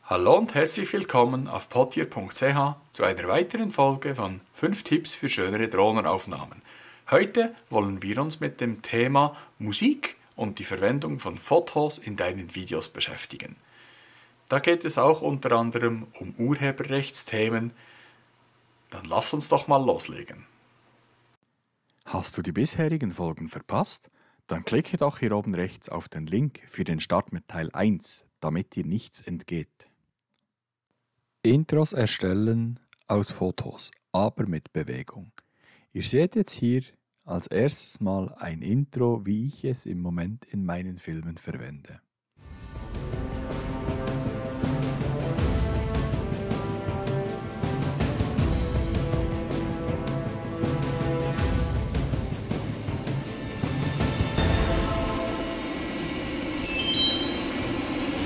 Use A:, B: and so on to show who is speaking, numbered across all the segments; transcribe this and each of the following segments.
A: Hallo und herzlich willkommen auf potier.ch zu einer weiteren Folge von 5 Tipps für schönere Drohnenaufnahmen. Heute wollen wir uns mit dem Thema Musik und die Verwendung von Fotos in deinen Videos beschäftigen. Da geht es auch unter anderem um Urheberrechtsthemen. Dann lass uns doch mal loslegen. Hast du die bisherigen Folgen verpasst? Dann klicke doch hier oben rechts auf den Link für den Start mit Teil 1, damit dir nichts entgeht. Intros erstellen aus Fotos, aber mit Bewegung. Ihr seht jetzt hier als erstes mal ein Intro, wie ich es im Moment in meinen Filmen verwende.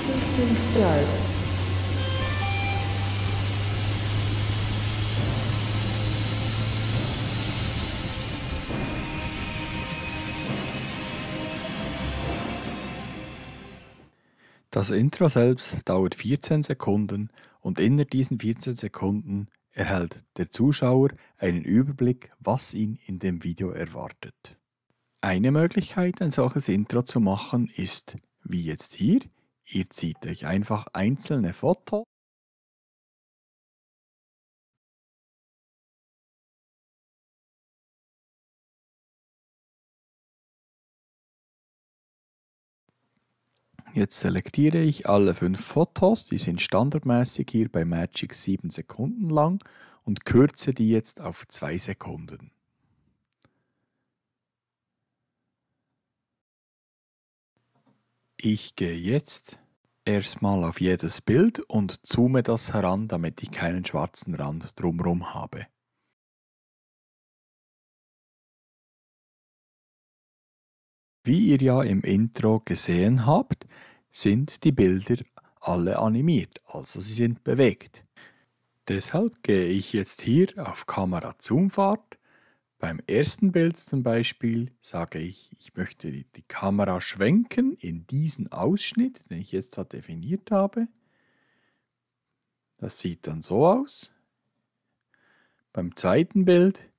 B: System start.
A: Das Intro selbst dauert 14 Sekunden und innerhalb diesen 14 Sekunden erhält der Zuschauer einen Überblick, was ihn in dem Video erwartet. Eine Möglichkeit, ein solches Intro zu machen, ist, wie jetzt hier, ihr zieht euch einfach einzelne Fotos . Jetzt selektiere ich alle 5 Fotos, die sind standardmäßig hier bei Magix 7 Sekunden lang und kürze die jetzt auf 2 Sekunden. Ich gehe jetzt erstmal auf jedes Bild und zoome das heran, damit ich keinen schwarzen Rand drumherum habe. Wie ihr ja im Intro gesehen habt, sind die Bilder alle animiert, also sie sind bewegt. Deshalb gehe ich jetzt hier auf Kamera Zoomfahrt. Beim ersten Bild zum Beispiel sage ich, ich möchte die Kamera schwenken in diesen Ausschnitt, den ich jetzt definiert habe. Das sieht dann so aus. Beim zweiten Bild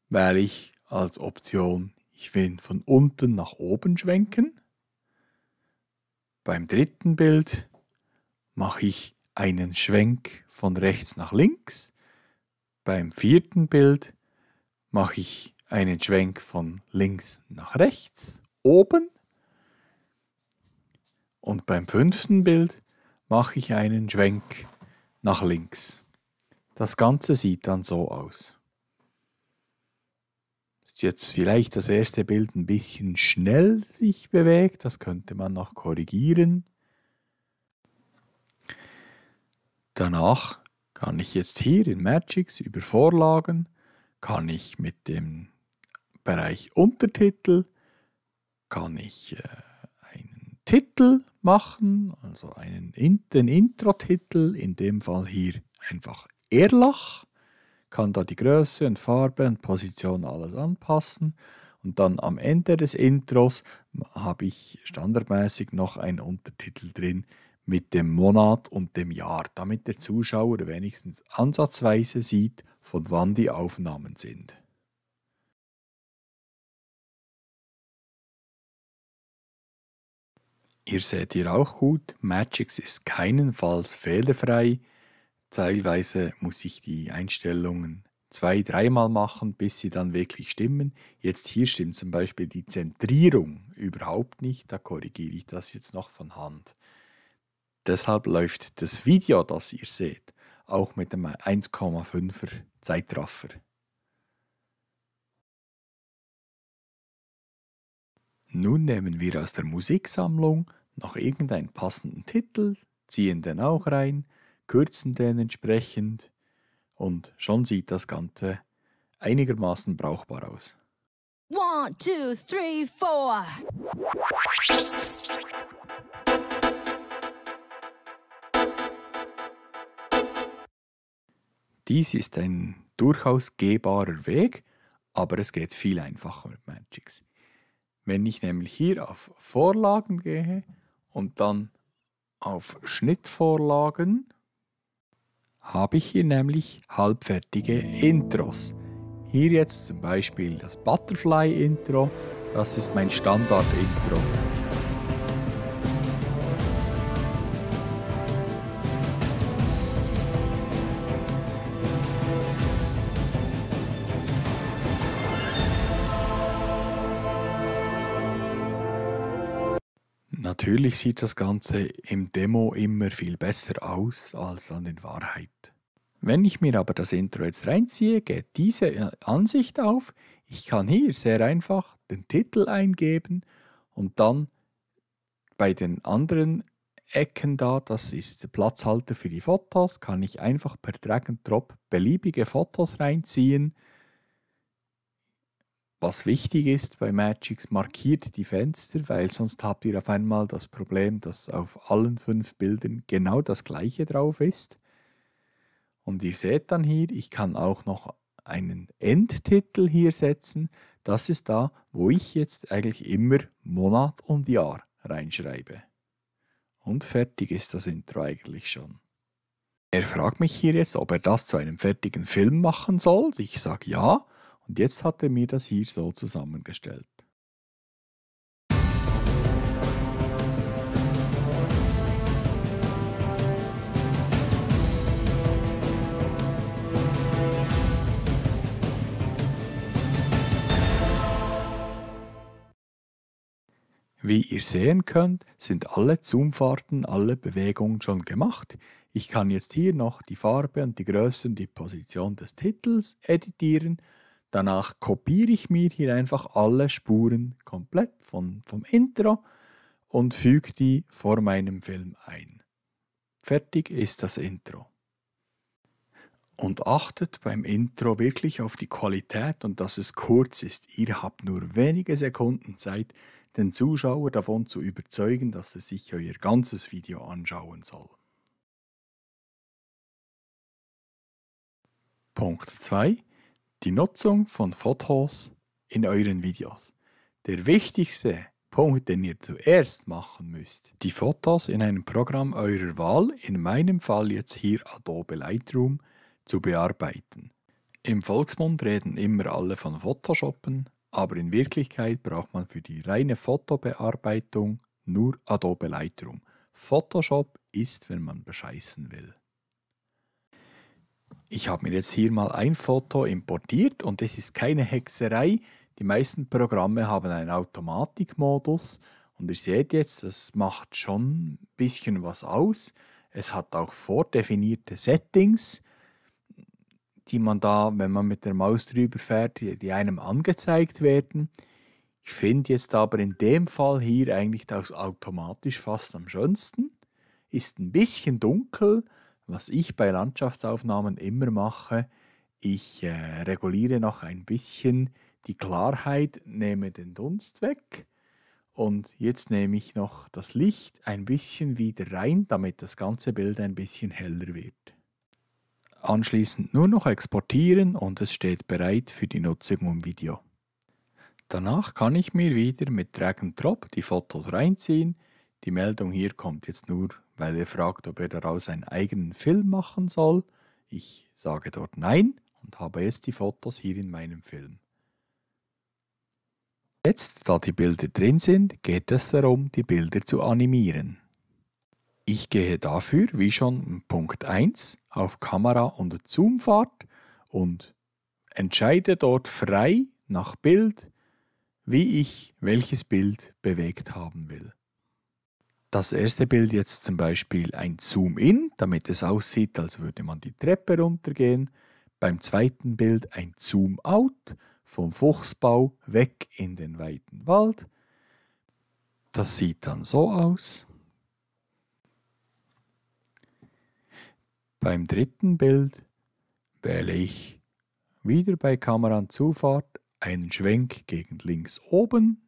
A: wähle ich als Option, ich will von unten nach oben schwenken. Beim dritten Bild mache ich einen Schwenk von rechts nach links. Beim vierten Bild mache ich einen Schwenk von links nach rechts, oben. Und beim fünften Bild mache ich einen Schwenk nach links. Das Ganze sieht dann so aus. Jetzt vielleicht das erste Bild ein bisschen schnell sich bewegt, das könnte man noch korrigieren. Danach kann ich jetzt hier in Magix über Vorlagen, kann ich mit dem Bereich Untertitel, kann ich einen Titel machen, also den Intro-Titel, in dem Fall hier einfach Erlach. Kann da die Größe und Farbe und Position alles anpassen und dann am Ende des Intros habe ich standardmäßig noch einen Untertitel drin mit dem Monat und dem Jahr, damit der Zuschauer wenigstens ansatzweise sieht, von wann die Aufnahmen sind. Ihr seht hier auch gut, Magix ist keinenfalls fehlerfrei. Teilweise muss ich die Einstellungen 2-3 Mal machen, bis sie dann wirklich stimmen. Jetzt hier stimmt zum Beispiel die Zentrierung überhaupt nicht, da korrigiere ich das jetzt noch von Hand. Deshalb läuft das Video, das ihr seht, auch mit dem 1,5er Zeitraffer. Nun nehmen wir aus der Musiksammlung noch irgendeinen passenden Titel, ziehen den auch rein, kürzen den entsprechend und schon sieht das Ganze einigermaßen brauchbar aus.
B: 1, 2, 3, 4.
A: Dies ist ein durchaus gehbarer Weg, aber es geht viel einfacher mit Magix. Wenn ich nämlich hier auf Vorlagen gehe und dann auf Schnittvorlagen habe ich hier nämlich halbfertige Intros. Hier jetzt zum Beispiel das Butterfly-Intro, das ist mein Standard-Intro. Natürlich sieht das Ganze im Demo immer viel besser aus als in Wahrheit. Wenn ich mir aber das Intro jetzt reinziehe, geht diese Ansicht auf. Ich kann hier sehr einfach den Titel eingeben und dann bei den anderen Ecken da, das ist der Platzhalter für die Fotos, kann ich einfach per Drag and Drop beliebige Fotos reinziehen. Was wichtig ist bei Magix, markiert die Fenster, weil sonst habt ihr auf einmal das Problem, dass auf allen 5 Bildern genau das gleiche drauf ist. Und ihr seht dann hier, ich kann auch noch einen Endtitel hier setzen. Das ist da, wo ich jetzt eigentlich immer Monat und Jahr reinschreibe. Und fertig ist das Intro eigentlich schon. Er fragt mich hier jetzt, ob er das zu einem fertigen Film machen soll. Ich sage ja. Und jetzt hat er mir das hier so zusammengestellt. Wie ihr sehen könnt, sind alle Zoomfahrten, alle Bewegungen schon gemacht. Ich kann jetzt hier noch die Farbe und die Größe und die Position des Titels editieren. Danach kopiere ich mir hier einfach alle Spuren komplett vom Intro und füge die vor meinem Film ein. Fertig ist das Intro. Und achtet beim Intro wirklich auf die Qualität und dass es kurz ist. Ihr habt nur wenige Sekunden Zeit, den Zuschauer davon zu überzeugen, dass er sich euer ganzes Video anschauen soll. Punkt 2. Die Nutzung von Fotos in euren Videos. Der wichtigste Punkt, den ihr zuerst machen müsst, die Fotos in einem Programm eurer Wahl, in meinem Fall jetzt hier Adobe Lightroom, zu bearbeiten. Im Volksmund reden immer alle von Photoshoppen, aber in Wirklichkeit braucht man für die reine Fotobearbeitung nur Adobe Lightroom. Photoshop ist, wenn man bescheißen will. Ich habe mir jetzt hier mal ein Foto importiert und es ist keine Hexerei. Die meisten Programme haben einen Automatikmodus und ihr seht jetzt, das macht schon ein bisschen was aus. Es hat auch vordefinierte Settings, die man da, wenn man mit der Maus drüber fährt, die einem angezeigt werden. Ich finde jetzt aber in dem Fall hier eigentlich das automatisch fast am schönsten. Ist ein bisschen dunkel. Was ich bei Landschaftsaufnahmen immer mache, ich reguliere noch ein bisschen die Klarheit, nehme den Dunst weg und jetzt nehme ich noch das Licht ein bisschen wieder rein, damit das ganze Bild ein bisschen heller wird. Anschließend nur noch exportieren und es steht bereit für die Nutzung im Video. Danach kann ich mir wieder mit Drag and Drop die Fotos reinziehen. Die Meldung hier kommt jetzt nur, weil er fragt, ob er daraus einen eigenen Film machen soll. Ich sage dort Nein und habe jetzt die Fotos hier in meinem Film. Jetzt, da die Bilder drin sind, geht es darum, die Bilder zu animieren. Ich gehe dafür, wie schon in Punkt 1, auf Kamera und Zoomfahrt und entscheide dort frei nach Bild, wie ich welches Bild bewegt haben will. Das erste Bild jetzt zum Beispiel ein Zoom-In, damit es aussieht, als würde man die Treppe runtergehen. Beim zweiten Bild ein Zoom-Out, vom Fuchsbau weg in den weiten Wald. Das sieht dann so aus. Beim dritten Bild wähle ich wieder bei Kamera und Zufahrt einen Schwenk gegen links oben.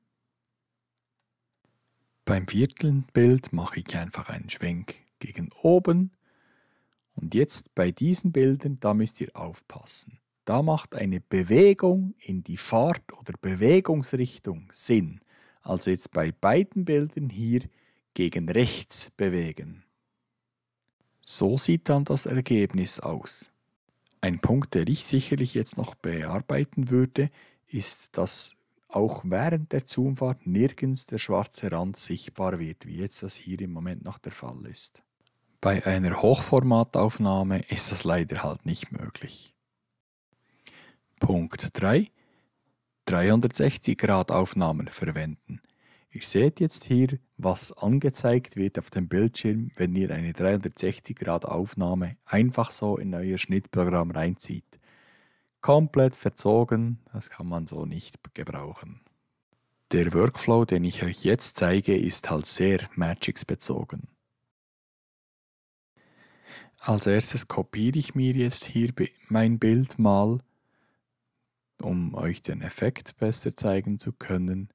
A: Beim vierten Bild mache ich einfach einen Schwenk gegen oben. Und jetzt bei diesen Bildern, da müsst ihr aufpassen. Da macht eine Bewegung in die Fahrt- oder Bewegungsrichtung Sinn. Also jetzt bei beiden Bildern hier gegen rechts bewegen. So sieht dann das Ergebnis aus. Ein Punkt, den ich sicherlich jetzt noch bearbeiten würde, ist, dass auch während der Zoomfahrt nirgends der schwarze Rand sichtbar wird, wie jetzt das hier im Moment noch der Fall ist. Bei einer Hochformataufnahme ist das leider halt nicht möglich. Punkt 3. 360-Grad-Aufnahmen verwenden. Ihr seht jetzt hier, was angezeigt wird auf dem Bildschirm, wenn ihr eine 360-Grad-Aufnahme einfach so in euer Schnittprogramm reinzieht. Komplett verzogen, das kann man so nicht gebrauchen. Der Workflow, den ich euch jetzt zeige, ist halt sehr Magix bezogen. Als erstes kopiere ich mir jetzt hier mein Bild mal, um euch den Effekt besser zeigen zu können.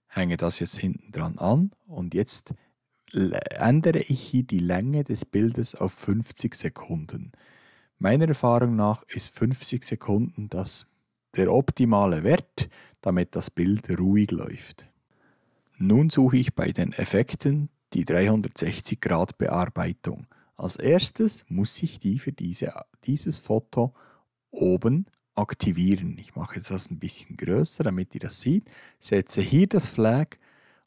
A: Hänge das jetzt hinten dran an und jetzt ändere ich hier die Länge des Bildes auf 50 Sekunden. Meiner Erfahrung nach ist 50 Sekunden der optimale Wert, damit das Bild ruhig läuft. Nun suche ich bei den Effekten die 360-Grad-Bearbeitung. Als erstes muss ich die für dieses Foto oben aktivieren. Ich mache jetzt das ein bisschen größer, damit ihr das seht. Setze hier das Flag,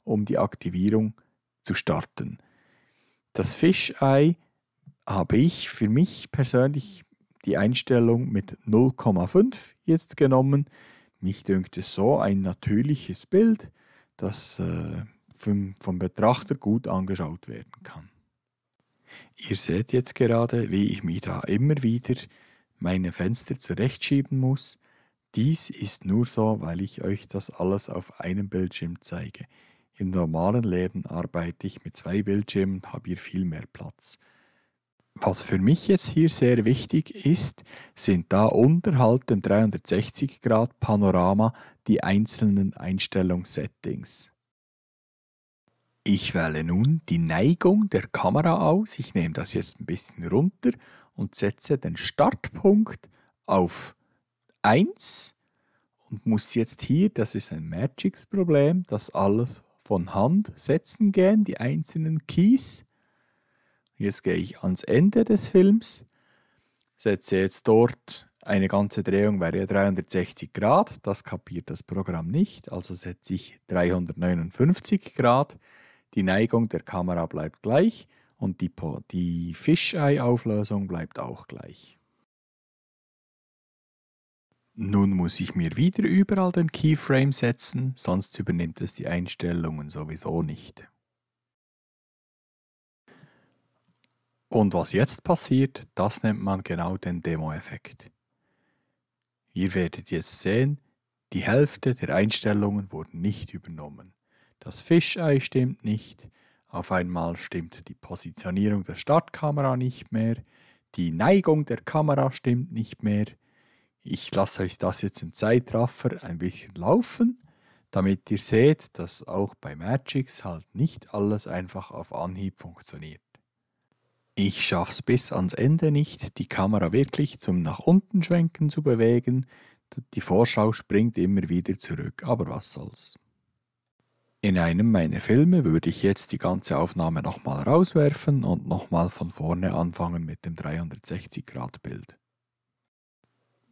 A: um die Aktivierung zu starten. Das Fisheye habe ich für mich persönlich die Einstellung mit 0,5 jetzt genommen. Mich dünkt es so ein natürliches Bild, das vom Betrachter gut angeschaut werden kann. Ihr seht jetzt gerade, wie ich mir da immer wieder meine Fenster zurechtschieben muss. Dies ist nur so, weil ich euch das alles auf einem Bildschirm zeige. Im normalen Leben arbeite ich mit 2 Bildschirmen und habe hier viel mehr Platz. Was für mich jetzt hier sehr wichtig ist, sind da unterhalb dem 360-Grad Panorama die einzelnen Einstellungssettings. Ich wähle nun die Neigung der Kamera aus. Ich nehme das jetzt ein bisschen runter und setze den Startpunkt auf 1 und muss jetzt hier, das ist ein Magix-Problem, das alles von Hand setzen gehen, die einzelnen Keys. Jetzt gehe ich ans Ende des Films, setze jetzt dort eine ganze Drehung, wäre ja 360 Grad, das kapiert das Programm nicht, also setze ich 359 Grad, die Neigung der Kamera bleibt gleich und die Fisheye-Auflösung bleibt auch gleich. Nun muss ich mir wieder überall den Keyframe setzen, sonst übernimmt es die Einstellungen sowieso nicht. Und was jetzt passiert, das nennt man genau den Demo-Effekt. Ihr werdet jetzt sehen, die Hälfte der Einstellungen wurden nicht übernommen. Das Fisheye stimmt nicht, auf einmal stimmt die Positionierung der Startkamera nicht mehr, die Neigung der Kamera stimmt nicht mehr. Ich lasse euch das jetzt im Zeitraffer ein bisschen laufen, damit ihr seht, dass auch bei Magix halt nicht alles einfach auf Anhieb funktioniert. Ich schaffe es bis ans Ende nicht, die Kamera wirklich zum nach unten schwenken zu bewegen. Die Vorschau springt immer wieder zurück, aber was soll's. In einem meiner Filme würde ich jetzt die ganze Aufnahme nochmal rauswerfen und nochmal von vorne anfangen mit dem 360-Grad-Bild.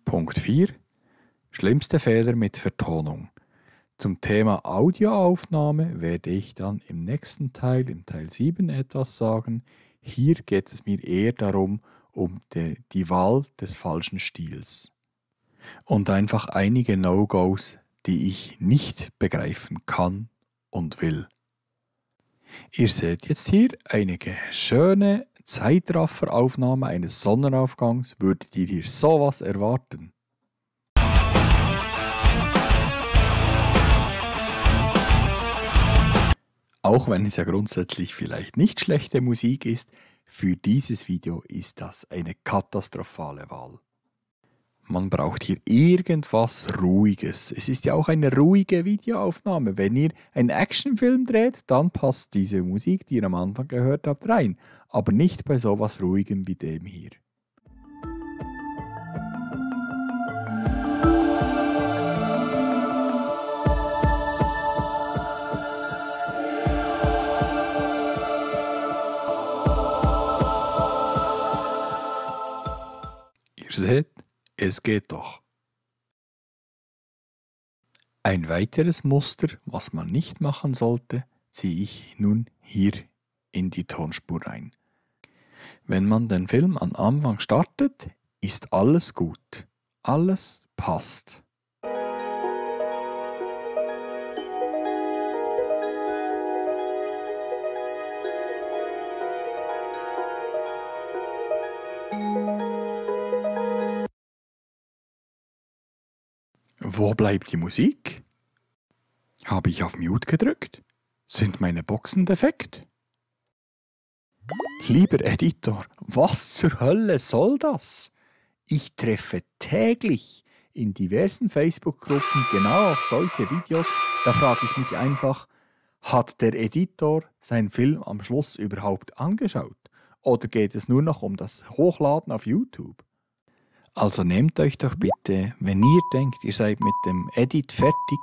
A: Punkt 4. Schlimmste Fehler mit Vertonung. Zum Thema Audioaufnahme werde ich dann im nächsten Teil, im Teil 7, etwas sagen. Hier geht es mir eher darum, um die Wahl des falschen Stils. Und einfach einige No-Gos, die ich nicht begreifen kann und will. Ihr seht jetzt hier eine schöne Zeitrafferaufnahme eines Sonnenaufgangs. Würdet ihr hier sowas erwarten? Auch wenn es ja grundsätzlich vielleicht nicht schlechte Musik ist, für dieses Video ist das eine katastrophale Wahl. Man braucht hier irgendwas Ruhiges. Es ist ja auch eine ruhige Videoaufnahme. Wenn ihr einen Actionfilm dreht, dann passt diese Musik, die ihr am Anfang gehört habt, rein. Aber nicht bei sowas Ruhigem wie dem hier. seht, es geht doch. Ein weiteres Muster, was man nicht machen sollte, ziehe ich nun hier in die Tonspur rein. Wenn man den Film am Anfang startet, ist alles gut. Alles passt. Wo bleibt die Musik? Habe ich auf Mute gedrückt? Sind meine Boxen defekt? Lieber Editor, was zur Hölle soll das? Ich treffe täglich in diversen Facebook-Gruppen genau auf solche Videos. Da frage ich mich einfach, hat der Editor seinen Film am Schluss überhaupt angeschaut? Oder geht es nur noch um das Hochladen auf YouTube? Also nehmt euch doch bitte, wenn ihr denkt, ihr seid mit dem Edit fertig,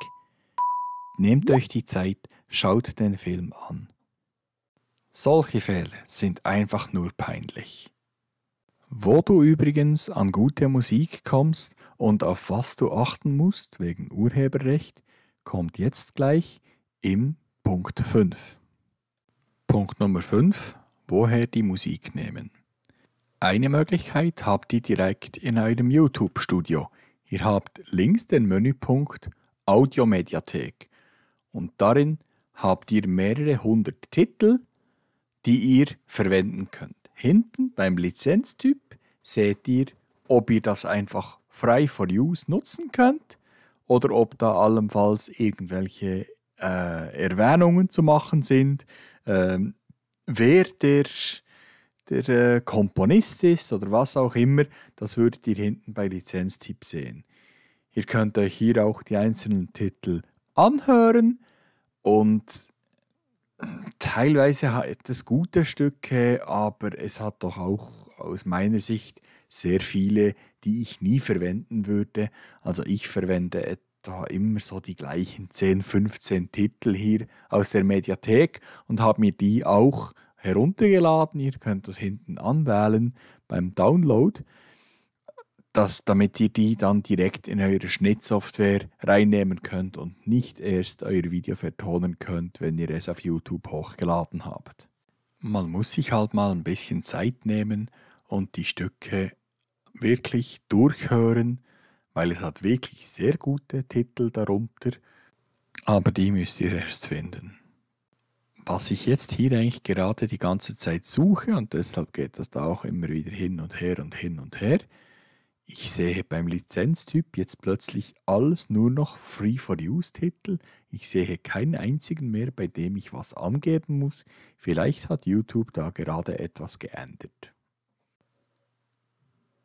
A: nehmt euch die Zeit, schaut den Film an. Solche Fehler sind einfach nur peinlich. Wo du übrigens an gute Musik kommst und auf was du achten musst wegen Urheberrecht, kommt jetzt gleich im Punkt 5. Punkt Nummer 5. Woher die Musik nehmen. Eine Möglichkeit habt ihr direkt in eurem YouTube-Studio. Ihr habt links den Menüpunkt Audiomediathek und darin habt ihr mehrere hundert Titel, die ihr verwenden könnt. Hinten beim Lizenztyp seht ihr, ob ihr das einfach frei for use nutzen könnt oder ob da allenfalls irgendwelche Erwähnungen zu machen sind, wer der Komponist ist oder was auch immer, das würdet ihr hinten bei Lizenztyp sehen. Ihr könnt euch hier auch die einzelnen Titel anhören und teilweise hat es gute Stücke, aber es hat doch auch aus meiner Sicht sehr viele, die ich nie verwenden würde. Also ich verwende etwa immer so die gleichen 10, 15 Titel hier aus der Mediathek und habe mir die auch heruntergeladen. Ihr könnt das hinten anwählen beim Download, damit ihr die dann direkt in eure Schnittsoftware reinnehmen könnt und nicht erst euer Video vertonen könnt, wenn ihr es auf YouTube hochgeladen habt. Man muss sich halt mal ein bisschen Zeit nehmen und die Stücke wirklich durchhören, weil es hat wirklich sehr gute Titel darunter, aber die müsst ihr erst finden. Was ich jetzt hier eigentlich gerade die ganze Zeit suche, und deshalb geht das da auch immer wieder hin und her und hin und her, ich sehe beim Lizenztyp jetzt plötzlich alles nur noch Free-for-Use-Titel. Ich sehe keinen einzigen mehr, bei dem ich was angeben muss. Vielleicht hat YouTube da gerade etwas geändert.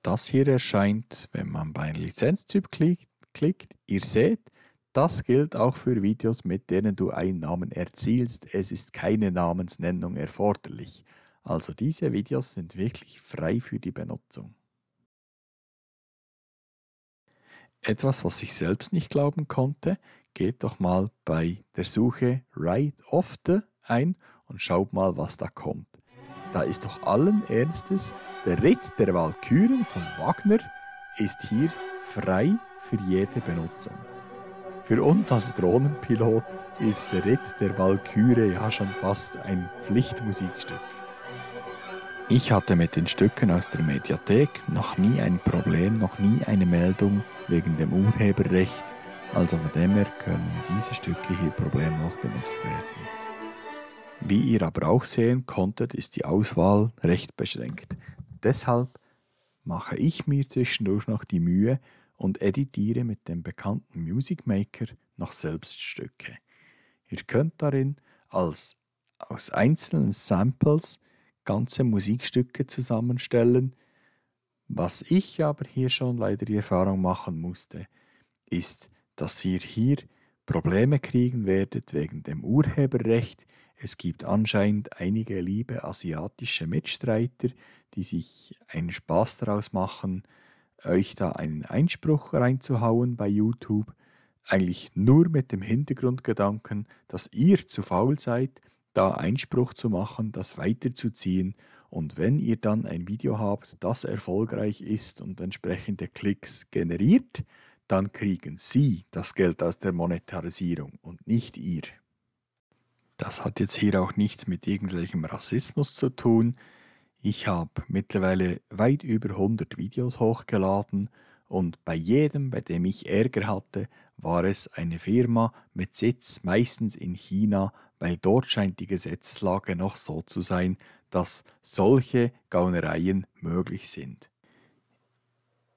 A: Das hier erscheint, wenn man bei Lizenztyp klickt. Ihr seht, das gilt auch für Videos, mit denen du einen Namen erzielst. Es ist keine Namensnennung erforderlich. Also diese Videos sind wirklich frei für die Benutzung. Etwas, was ich selbst nicht glauben konnte, geht doch mal bei der Suche Ride of the ein und schaut mal, was da kommt. Da ist doch allen Ernstes, der Ritt der Walküren von Wagner ist hier frei für jede Benutzung. Für uns als Drohnenpilot ist der Ritt der Walküre ja schon fast ein Pflichtmusikstück. Ich hatte mit den Stücken aus der Mediathek noch nie ein Problem, noch nie eine Meldung wegen dem Urheberrecht, also von dem her können diese Stücke hier problemlos genutzt werden. Wie ihr aber auch sehen konntet, ist die Auswahl recht beschränkt. Deshalb mache ich mir zwischendurch noch die Mühe und editiere mit dem bekannten Music Maker noch selbst Stücke. Ihr könnt darin aus einzelnen Samples ganze Musikstücke zusammenstellen. Was ich aber hier schon leider die Erfahrung machen musste, ist, dass ihr hier Probleme kriegen werdet wegen dem Urheberrecht. Es gibt anscheinend einige liebe asiatische Mitstreiter, die sich einen Spaß daraus machen, euch da einen Einspruch reinzuhauen bei YouTube, eigentlich nur mit dem Hintergrundgedanken, dass ihr zu faul seid, da Einspruch zu machen, das weiterzuziehen Und wenn ihr dann ein Video habt, das erfolgreich ist und entsprechende Klicks generiert, dann kriegen Sie das Geld aus der Monetarisierung und nicht ihr. Das hat jetzt hier auch nichts mit irgendwelchem Rassismus zu tun. Ich habe mittlerweile weit über 100 Videos hochgeladen und bei jedem, bei dem ich Ärger hatte, war es eine Firma mit Sitz meistens in China, weil dort scheint die Gesetzeslage noch so zu sein, dass solche Gaunereien möglich sind.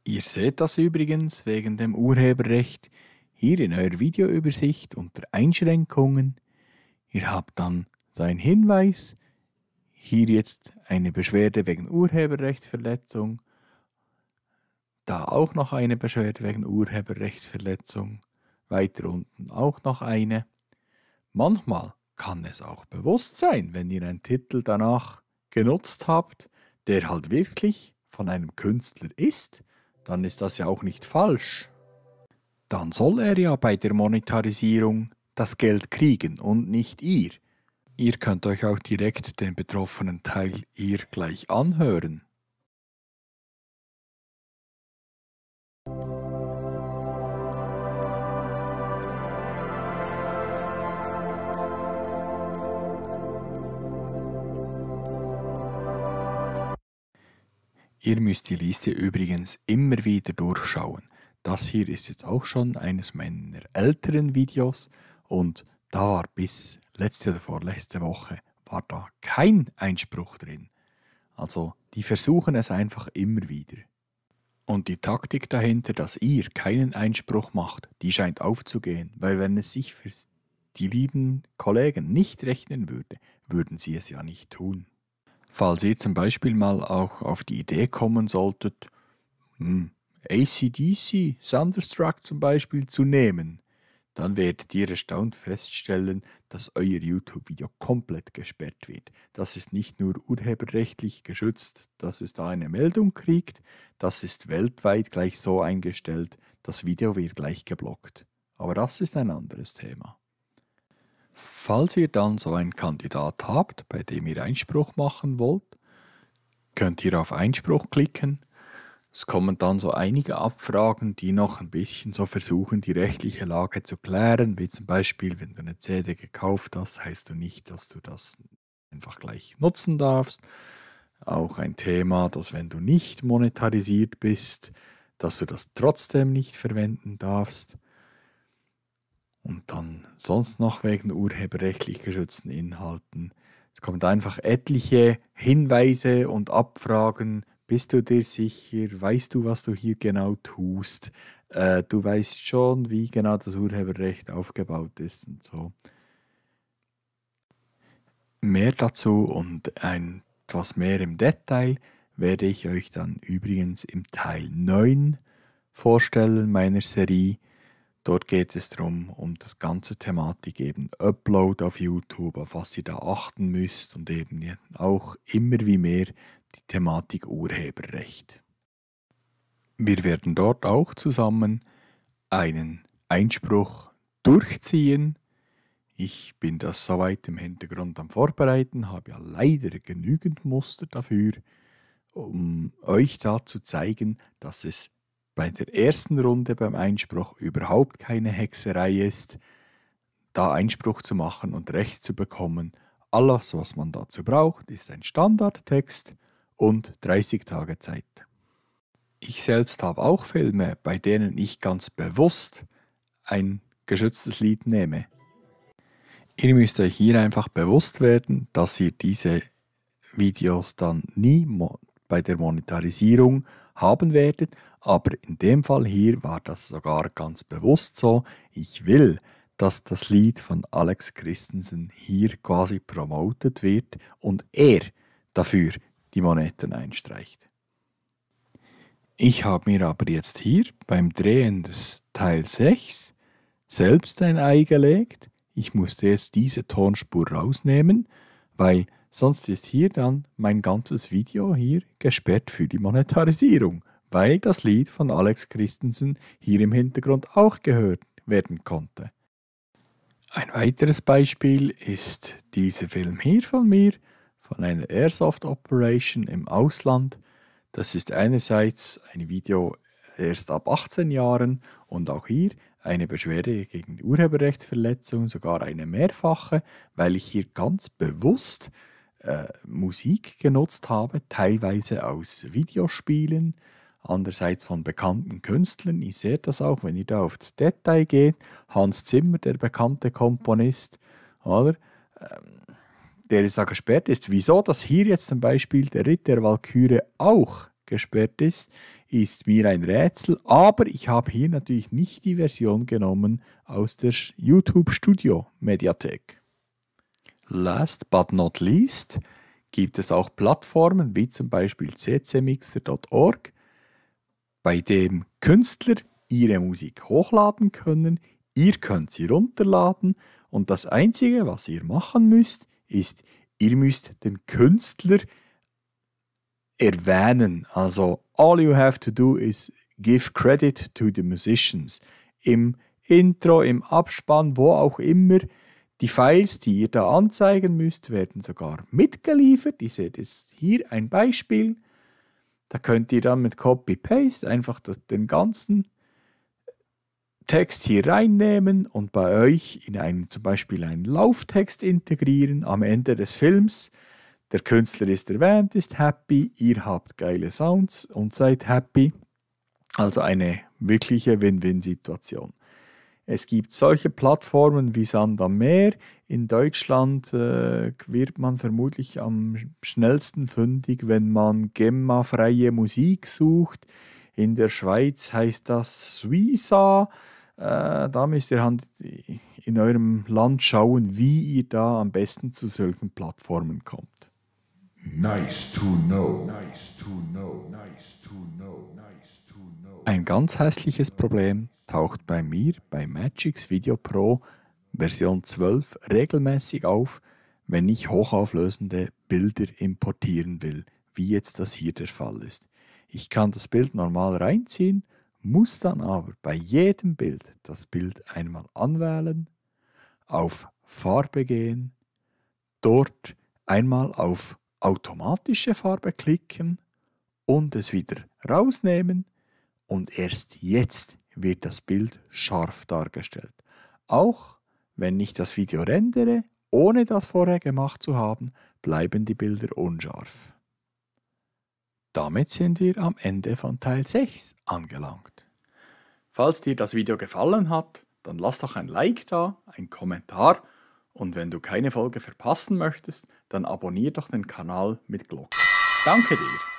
A: Ihr seht das übrigens wegen dem Urheberrecht hier in eurer Videoübersicht unter Einschränkungen. Ihr habt dann so einen Hinweis, hier jetzt eine Beschwerde wegen Urheberrechtsverletzung, da auch noch eine Beschwerde wegen Urheberrechtsverletzung, weiter unten auch noch eine. Manchmal kann es auch bewusst sein, wenn ihr einen Titel danach genutzt habt, der halt wirklich von einem Künstler ist, dann ist das ja auch nicht falsch. Dann soll er ja bei der Monetarisierung das Geld kriegen und nicht ihr. Ihr könnt euch auch direkt den betroffenen Teil hier gleich anhören. Ihr müsst die Liste übrigens immer wieder durchschauen. Das hier ist jetzt auch schon eines meiner älteren Videos und da war bis letzte oder vorletzte Woche war da kein Einspruch drin. Also die versuchen es einfach immer wieder. Und die Taktik dahinter, dass ihr keinen Einspruch macht, die scheint aufzugehen, weil wenn es sich für die lieben Kollegen nicht rechnen würde, würden sie es ja nicht tun. Falls ihr zum Beispiel mal auch auf die Idee kommen solltet, AC/DC, Thunderstruck zum Beispiel zu nehmen, dann werdet ihr erstaunt feststellen, dass euer YouTube-Video komplett gesperrt wird. Das ist nicht nur urheberrechtlich geschützt, dass es da eine Meldung kriegt, das ist weltweit gleich so eingestellt, das Video wird gleich geblockt. Aber das ist ein anderes Thema. Falls ihr dann so einen Kandidat habt, bei dem ihr Einspruch machen wollt, könnt ihr auf Einspruch klicken. Es kommen dann so einige Abfragen, die noch ein bisschen so versuchen, die rechtliche Lage zu klären, wie zum Beispiel, wenn du eine CD gekauft hast, heißt du nicht, dass du das einfach gleich nutzen darfst. Auch ein Thema, dass wenn du nicht monetarisiert bist, dass du das trotzdem nicht verwenden darfst. Und dann sonst noch wegen urheberrechtlich geschützten Inhalten. Es kommen einfach etliche Hinweise und Abfragen. Bist du dir sicher? Weißt du, was du hier genau tust? Du weißt schon, wie genau das Urheberrecht aufgebaut ist und so. Mehr dazu und etwas mehr im Detail werde ich euch dann übrigens im Teil 9 vorstellen meiner Serie. Dort geht es darum, um das ganze Thematik eben Upload auf YouTube, auf was ihr da achten müsst und eben auch immer wie mehr die Thematik Urheberrecht. Wir werden dort auch zusammen einen Einspruch durchziehen. Ich bin das soweit im Hintergrund am Vorbereiten, habe ja leider genügend Muster dafür, um euch da zu zeigen, dass es bei der ersten Runde beim Einspruch überhaupt keine Hexerei ist, da Einspruch zu machen und Recht zu bekommen. Alles, was man dazu braucht, ist ein Standardtext und 30 Tage Zeit. Ich selbst habe auch Filme, bei denen ich ganz bewusst ein geschütztes Lied nehme. Ihr müsst euch hier einfach bewusst werden, dass ihr diese Videos dann nie bei der Monetarisierung haben werdet, aber in dem Fall hier war das sogar ganz bewusst so. Ich will, dass das Lied von Alex Christensen hier quasi promotet wird und er dafür die Moneten einstreicht. Ich habe mir aber jetzt hier beim Drehen des Teil 6 selbst ein Ei gelegt. Ich musste jetzt diese Tonspur rausnehmen, weil sonst ist hier dann mein ganzes Video hier gesperrt für die Monetarisierung, weil das Lied von Alex Christensen hier im Hintergrund auch gehört werden konnte. Ein weiteres Beispiel ist dieser Film hier von mir, von einer Airsoft Operation im Ausland. Das ist einerseits ein Video erst ab 18 Jahren und auch hier eine Beschwerde gegen die Urheberrechtsverletzung, sogar eine mehrfache, weil ich hier ganz bewusst Musik genutzt habe, teilweise aus Videospielen, andererseits von bekannten Künstlern. Ihr seht das auch, wenn ihr da auf das Detail geht. Hans Zimmer, der bekannte Komponist, oder? Der jetzt auch gesperrt ist. Wieso, dass hier jetzt zum Beispiel der Ritter der Walküre auch gesperrt ist mir ein Rätsel. Aber ich habe hier natürlich nicht die Version genommen aus der YouTube Studio Mediathek. Last but not least gibt es auch Plattformen wie zum Beispiel ccmixer.org, bei dem Künstler ihre Musik hochladen können. Ihr könnt sie runterladen und das Einzige, was ihr machen müsst, ist, ihr müsst den Künstler erwähnen. Also, all you have to do is give credit to the musicians. Im Intro, im Abspann, wo auch immer. Die Files, die ihr da anzeigen müsst, werden sogar mitgeliefert. Ihr seht jetzt hier ein Beispiel. Da könnt ihr dann mit Copy-Paste einfach den ganzen Text hier reinnehmen und bei euch in zum Beispiel einen Lauftext integrieren am Ende des Films. Der Künstler ist erwähnt, ist happy, ihr habt geile Sounds und seid happy. Also eine wirkliche Win-Win-Situation. Es gibt solche Plattformen wie Sand am Meer. In Deutschland wird man vermutlich am schnellsten fündig, wenn man GEMA-freie Musik sucht. In der Schweiz heißt das Suiza. Da müsst ihr in eurem Land schauen, wie ihr da am besten zu solchen Plattformen kommt.
C: Nice to know. Nice to know. Nice to know. Nice to know.
A: Ein ganz hässliches Problem taucht bei mir bei Magix Video Pro Version 12 regelmäßig auf, wenn ich hochauflösende Bilder importieren will, wie jetzt das hier der Fall ist. Ich kann das Bild normal reinziehen, muss dann aber bei jedem Bild das Bild einmal anwählen, auf Farbe gehen, dort einmal auf automatische Farbe klicken und es wieder rausnehmen und erst jetzt wird das Bild scharf dargestellt. Auch wenn ich das Video rendere, ohne das vorher gemacht zu haben, bleiben die Bilder unscharf. Damit sind wir am Ende von Teil 6 angelangt. Falls dir das Video gefallen hat, dann lass doch ein Like da, einen Kommentar und wenn du keine Folge verpassen möchtest, dann abonniere doch den Kanal mit Glocke. Danke dir!